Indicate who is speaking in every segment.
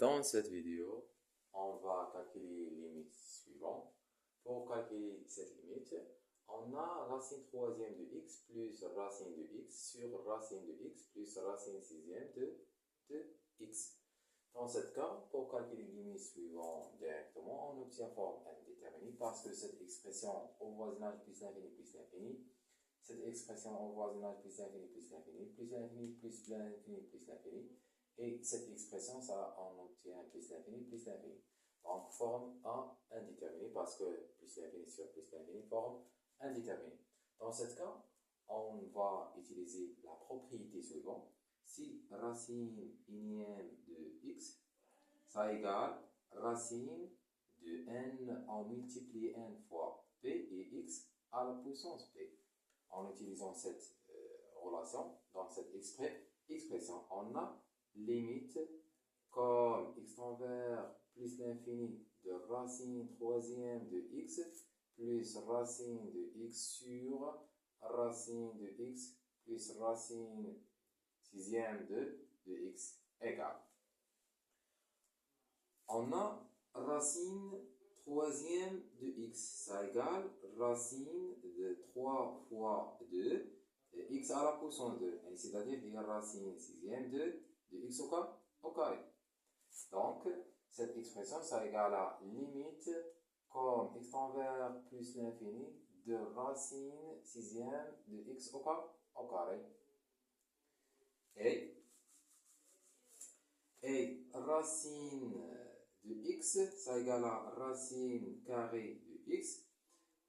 Speaker 1: Dans cette vidéo, on va calculer les limites suivantes. Pour calculer cette limite, on a racine troisième de x plus racine de x sur racine de x plus racine sixième de x. Dans ce cas, pour calculer les limites suivantes directement, on obtient forme indéterminée parce que cette expression au voisinage plus l'infini plus l'infini, cette expression au voisinage plus l'infini plus l'infini, plus l'infini plus l'infini plus l'infini, et cette expression, ça, on obtient plus l'infini plus l'infini. Donc, forme indéterminée parce que plus l'infini sur plus l'infini, forme indéterminée. Dans ce cas, on va utiliser la propriété suivante. Si racine unième de x, ça égale racine de n en multiplié n fois p et x à la puissance p. En utilisant cette relation, dans cette expression, on a limite comme x envers plus l'infini de racine troisième de x plus racine de x sur racine de x plus racine sixième de x égale. On a racine troisième de x, ça égale racine de 3 fois 2, x à la puissance 2, c'est-à-dire racine sixième de x au carré. Donc, cette expression, ça égale à limite comme x envers plus l'infini de racine sixième de x au carré. Et racine de x, ça égale à racine carrée de x.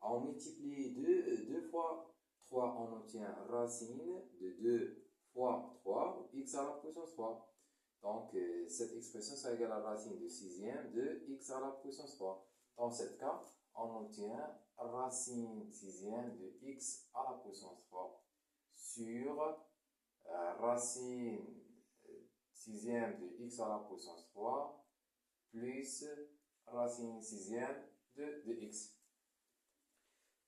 Speaker 1: On multiplie 2 fois 3, on obtient racine de 2 fois 3, x à la puissance 3. Donc, cette expression, ça égale à racine de sixième de x à la puissance 3. Dans ce cas, on obtient racine sixième de x à la puissance 3 sur racine sixième de x à la puissance 3 plus racine sixième de x.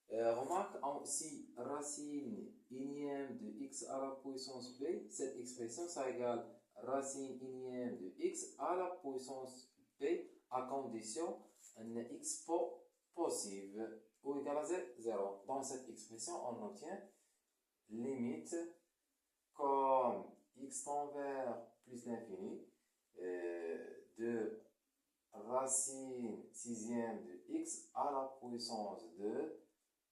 Speaker 1: Remarque, si racine unième de x à la puissance b, cette expression, ça égale racine unième de x à la puissance b à condition un x possible ou égal à 0. Dans cette expression, on obtient limite comme x tend vers plus l'infini de racine sixième de x à la puissance 2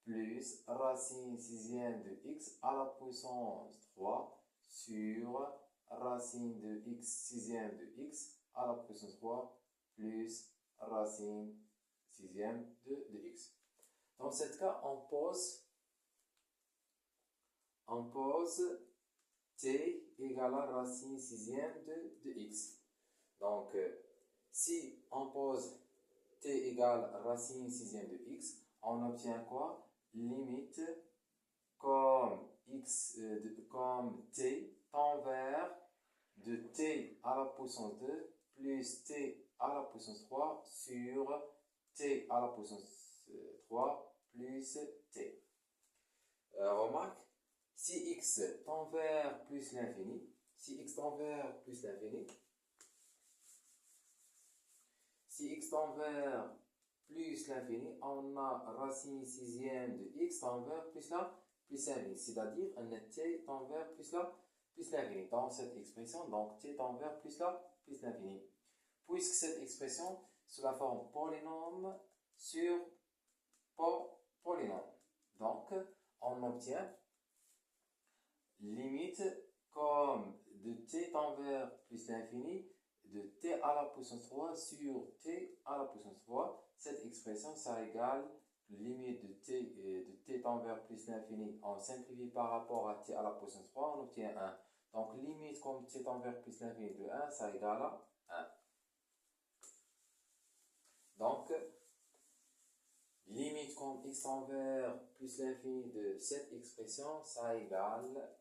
Speaker 1: plus racine sixième de x à la puissance 3 sur racine de x sixième de x à la puissance 3 plus racine sixième de x. Dans ce cas, on pose t égale à racine sixième de x. Donc, si on pose t égale racine sixième de x, on obtient quoi? Limite comme comme t tend vers de t à la puissance 2 plus t à la puissance 3 sur t à la puissance 3 plus t. Remarque, si x tend vers plus l'infini, si x tend vers plus l'infini, si x tend vers plus l'infini, on a racine sixième de x tend vers plus l'infini, c'est-à-dire un t tend vers plus l'infini. Dans cette expression, donc t tend vers plus l'infini. Puisque cette expression sous la forme polynôme sur polynôme. Donc, on obtient limite comme de t tend vers plus l'infini de t à la puissance 3 sur t à la puissance 3. Cette expression, ça égale limite de t tend vers plus l'infini. On simplifie par rapport à t à la puissance 3, on obtient 1. Donc, limite comme t tend vers plus l'infini de 1, ça égale à 1. Donc, limite comme x tend vers plus l'infini de cette expression, ça égale